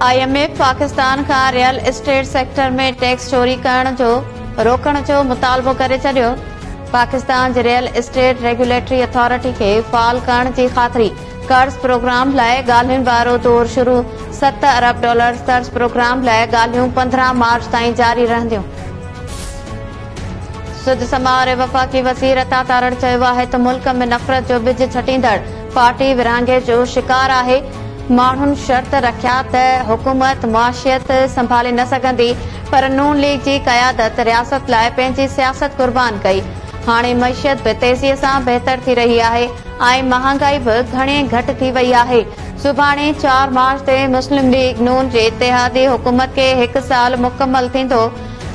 IMF Pakistan का real estate sector में tax चोरी करण जो रोकण जो मुतालबो करे छडियो। पाकिस्तान जी रियल एस्टेट रेगुलेटरी अथॉरिटी के फाल करण जी ख़ातिरी कर्ज प्रोग्राम लाइ ॻाल्हियुनि वारो दौर शुरू। $7 अरब कर्ज प्रोग्राम लाइ ॻाल्हियूं 15 मार्च ताईं जारी रहंदियूं। सुध समारे वफ़ाक़ी वज़ीर अता तारड़ चयो आहे त मुल्क में नफ़रत जो बिज छटींदड़ पार्टी विरहाङे जो शिकार आहे। माण्हुनि शर्त रखिया त हुकूमत मुआशियत संभाले न सघंदी, पर नून लीग जी क़यादत रियासत लाइ पंहिंजी सियासत कुर्बान कई। हाणे मईशत बि तेज़ीअ सां बहितर थी रही आहे ऐं महांगाई बि घणे घटि थी वई आहे। सुभाणे 4 मार्च ते मुस्लिम लीग नून जे इत्तेहादी हुकूमत खे 1 साल मुकमल थींदो।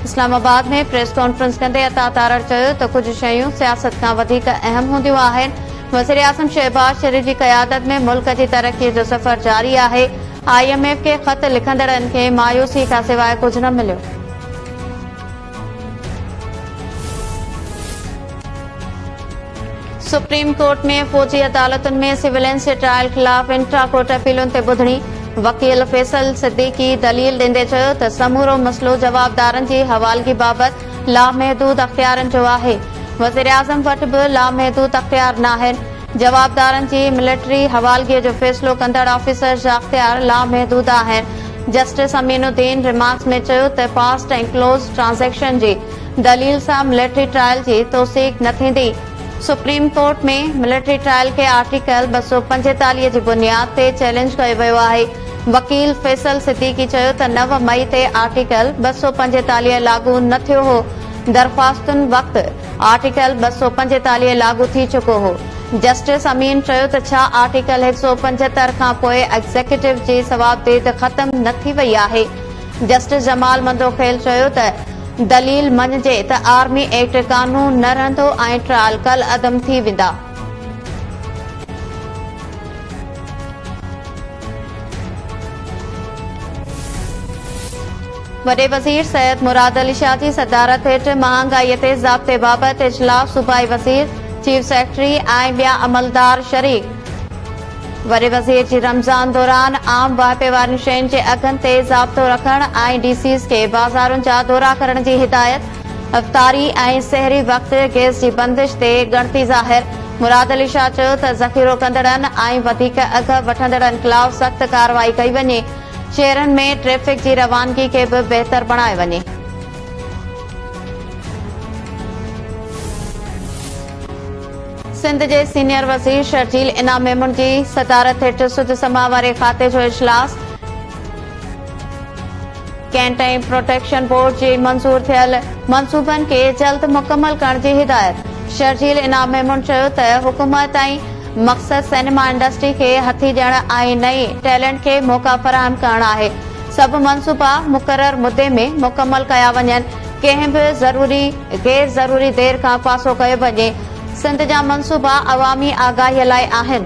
इस्लामाबाद में प्रेस कॉन्फ्रेंस कंदे अता तारड़ चयो त कुझ शयूं सियासत खां वधीक अहम हूंदियूं आहिनि। वज़ीर आज़म शहबाज शरीफ जी क़यादत में मुल्क जी तरक्की जो सफ़र जारी आहे। IMF के ख़त लिखंदड़नि खे मायूसी खां सवाइ कुझ न मिलियो। सुप्रीम कोर्ट में फौजी अदालतुनि में सिविलियंस जे ट्रायल ख़िलाफ़ इंट्रा कोर्ट अपीलुनि ते ॿुधणी। वकील फैसल सिद्दीकी दलील ॾींदे चयो त समूरो मसइलो जवाबदारनि जी हवालगी बाबति लामहदूद अख़्तियारनि जो आहे। वज़ीर आज़म वटि बि लामहदूद अख़्तियार नाहिनि। जवाबदारनि जी मिलिट्री हवालगीअ जो फ़ैसिलो कंदड़ ऑफिसर जा अख़्तियार लामहदूद आहिनि। जस्टिस अमीनुद्दीन रिमार्क्स में चयो त फास्ट ऐं क्लोज ट्रांज़ैक्शन जी दलील सां मिलिट्री ट्रायल जी तौसीक़ न थींदी। सुप्रीम कोर्ट में मिलिट्री ट्रायल खे आर्टिकल 245 जी बुनियाद ते चैलेंज कयो वियो आहे। वकील फैसल सिद्दीकी चयो त 9 मई ते आर्टिकल 245 लागू न थियो हो। दरख़्वास्तुनि वक़्तु आर्टिकल 245 लागू थी चुको हो। जस्टिस अमीन चयो त छा आर्टिकल 175 खां पोइ एग्ज़ीक्यूटिव जी सवाबदीद ख़त्म न थी वई आहे। जस्टिस जमाल मंदोखेल चयो त दलील मञिजे त आर्मी एक्ट कानून न रहंदो ऐं ट्रायल कल अदम थी वेंदा। वॾे वज़ीर सैयद मुराद अली शाह जी सदारत हेठि महांगाई ते ज़ाब्ते बाबति इजलास सूबाई वज़ीर, चीफ सेक्रेटरी ऐं ॿिया अमलदार शरीक। वॾे वज़ीर जी रमज़ान दौरान आम वाइपे वारियुनि शयुनि जे अघनि ते ज़ाब्तो रखण ऐं DCs खे बाज़ारुनि जा दौरा करण जी हिदायत। अफ़तारी ऐं सहरी वक़्तु गैस जी बंदिश ते ॻणती ज़ाहिर। मुराद अली शाह चयो त ज़ख़ीरो कंदड़नि ऐं वधीक अघ वठंदड़नि ख़िलाफ़ सख़्त कार्रवाई कई वञे। शहरनि में ट्रैफ़िक जी रवानगी खे बि बहितर बणाए वञे। सिंध जे सीनियर वज़ीर शर्जील इनाम मेमून जी सदारत हेठि सुध समा वारे खाते जो इजलास। कैंट ऐं प्रोटेक्शन बोर्ड जी मंज़ूर थियल मंसूबनि खे जल्द मुकमल करण जी हिदायत। शर्जील इनाम मेमून चयो त हुकूमत ऐं मक़सद सिनेमा इंडस्ट्री खे हथी ॾियण ऐं नई टैलेंट खे मौक़ा फराहम करण आहे। सभु मंसूबा मुक़रर मुदे में मुकमल कया वञनि। कंहिं बि गैर ज़रूरी देर खां पासो कयो वञे। सिंध जा मंसूबा अवामी आगाहीअ लाइ आहिनि।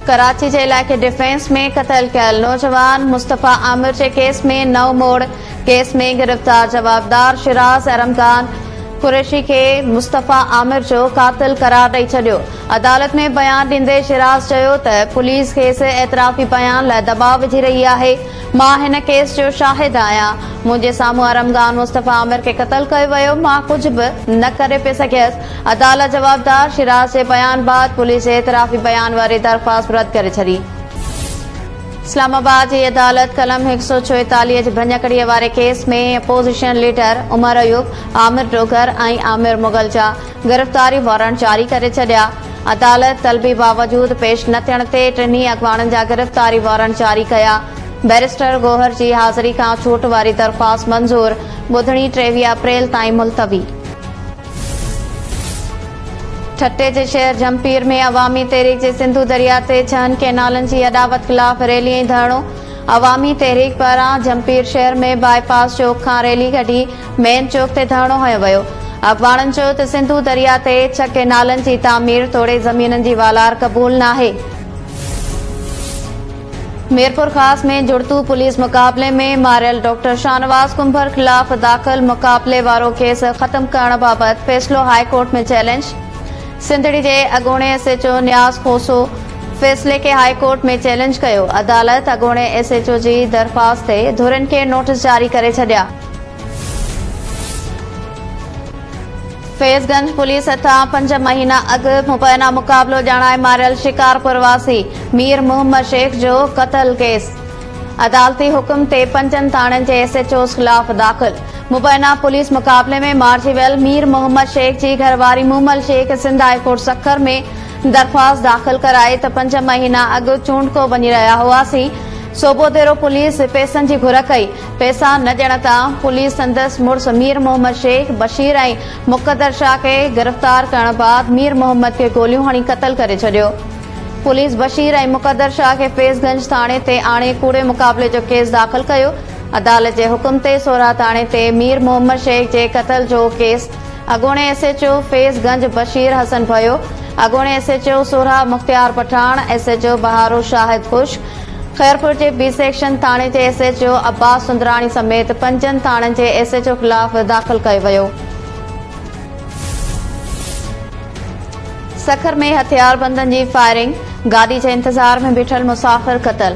कराची जे इलाइक़े डिफेंस में क़तल कयल नौजवान मुस्तफ़ा आमिर जे केस में नओं मोड़। केस में गिरफ़्तार जवाबदार शिराज अरमगान कुरैशी खे मुस्तफ़ा आमिर जो कातिल करार ॾेई छडि॒यो। अदालत में बयान ॾींदे शिराज चयो त पुलिस खेसि एतिराफ़ी बयान लाइ दबाव विझी रही आहे। मां हिन केस जो शाहिद आहियां। मुंहिंजे साम्हूं अरमगान मुस्तफ़ा आमिर खे क़तल कयो वियो। मां कुझु बि न करे पे सघियसि। अदालत जवाबदार शिराज जे बयान बाद पुलिस जे एतिराफ़ी बयान वारी दरख़्वास्त रद्द करे छॾी। इस्लामाबाद जी अदालत कलम 144 जी भञकड़ीअ वारे केस में अपोज़िशन लीडर उमर अयूब, आमिर डोगर ऐं आमिर मुग़ल जा गिरफ़्तारी वारंट जारी करे छॾिया। अदालत तलबी बावजूद पेश न थियण ते टिनी अॻवाननि जा गिरफ़्तारी वारंट जारी कया। बैरिस्टर गोहर जी हाज़िरी खां छूट वारी दरख़्वास्त मंज़ूर। ॿुधणी 23 अप्रैल ताईं मुलतवी। ठट्टे जे शहर जमपीर में अवामी तहरीक जे सिंधु दरिया ते 6 केनालनि जी अॾावत ख़िलाफ़ रैली ऐं धरणो। अवामी तहरीक पारां जमपीर शहर में बाईपास चौक खां रैली कढी मेन चौक ते धरणो हयो वियो। अॻवाननि चयो त सिंधु दरिया ते 6 केनालनि जी तामीर तोड़े ज़मीननि जी वालार क़बूल नाहे। मीरपुर ख़ास में जुड़तू पुलिस मुक़ाबले में मारियल डॉक्टर शाहनवाज़ कुंभर ख़िलाफ़ दाख़िल मुक़ाबले वारो केस ख़त्म करण बाबति फ़ैसिलो हाई कोर्ट में चैलेंज। सिंधड़ी जे अॻूणे SHO न्याज़ खोसो फैसले के हाई कोर्ट में चैलेंज कयो। अदालत अॻूणे SHO जी दरख़्वास्त ते धुरियुनि खे नोटिस जारी करे छॾिया। फैज़गंज पुलिस हथां 5 महीना अॻु मुबैना मुक़ाबलो ॼाणाए मारियल शिकारपुर वासी मीर मोहम्मद शेख जो क़त्ल केस अदालती हुकुम ते 5 थाणनि जे SHOs ख़िलाफ़ दाख़िल। मुबैना पुलिस मुक़ाबले में मारिजी वियल मीर मोहम्मद शेख जी घरवारी मूमल शेख सिंध हाई कोर्ट सखर में दरख़्वास्त दाख़िल कराए त 5 महीना अॻु चूंडको वञी रहिया हुआसीं। सोबोदेरो पुलिस पैसनि जी घुर कई। पैसा न ॾियण तां पुलिस संदसि मुड़ुस मीर मोहम्मद शेख बशीर ऐं मुक़द्दर शाह खे गिरफ़्तार करण बाद मीर मोहम्मद खे गोलियूं हणी क़त्ल करे छॾियो। पुलिस बशीर ऐं मुक़द्दर शाह खे फैज़गंज थाणे ते आणे कूड़े मुक़ाबले जो केस दाख़िल कयो। अदालत जे हुकुम ते सोरा थाणे ते मीर मोहम्मद शेख जे क़त्ल जो केस अॻूणे SHO फैज़गंज बशीर हसन भयो। अॻूणे SHO सोरा मुख्तियार पठान, SHO बहारो शाहिद खुश, खैरपुर जे B सेक्शन थाणे जे SHO अब्बास सुंदराणी समेत 5 थाणनि जे SHO ख़िलाफ़ दाख़िल कयो वियो। सखर में हथियारबंदनि जी फायरिंग, गाॾी जे इंतज़ार में बीठल मुसाफ़िर क़त्ल।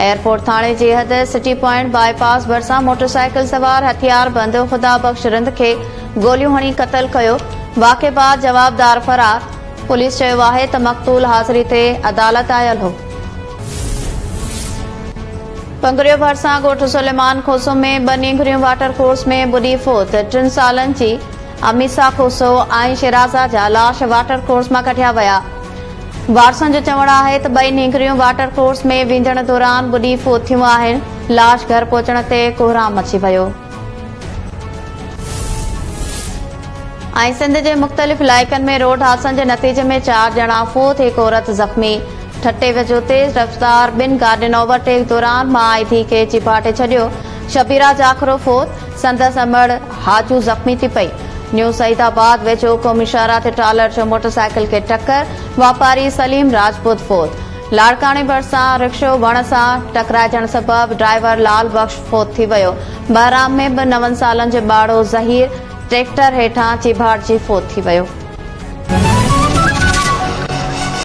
एयरपोर्ट थाणे जी हद सिटी पॉइंट बाईपास भरिसां मोटरसाइकिल सवार हथियारबंद ख़ुदा बख़्श रिंद खे गोलियूं हणी क़त्ल कयो। वाक़े बाद जवाबदार फरार। पुलिस चयो आहे त मक़तूल हाज़िरी ते अदालत आयल हो। पंगरियो भरिसां ॻोठ सुलेमान खोसो में 2 नींगरियूं वाटर कोर्स में बुॾी फौत। 3 सालनि जी अमीसा खोसो ऐं शिराज़ा जा लाश वाटर कोर्स मां कढिया विया। वारसनि जो चवणु आहे त 2 नींगरियूं वाटर कोर्स में वेंदड़ दौरान बुॾी फौत थियूं आहिनि। लाश घर पहुचण ते कोहराम मची वियो। ऐं सिंध जे मुख़्तलिफ़ इलाइक़नि में रोड हादसनि जे नतीजे में 4 ॼणा फौत, 1 औरत ज़ख़्मी। ठटे वेझो तेज़ रफ़्तार 2 गाॾियुनि ओवरटेक दौरान मां ऐं धीउ खे चिपाटे छॾियो। शबीरा जाखरो फौत, संदसि अमड़ हाजू ज़ख़्मी थी पई। न्यू सईदाबाद वेझो क़ौमी शाहरा ते ट्रालर जो मोटरसाइकिल खे टक्कर, वापारी सलीम राजपूत फौत। लाड़काणे भरिसां रिक्शो वण सां टकराइजण सबबि ड्राइवर लाल बख़्श फौत थी वियो। बहराम में बि 9 सालनि जो ॿारो ज़हीर ट्रैक्टर हेठां चिभाड़जी फौत थी वियो।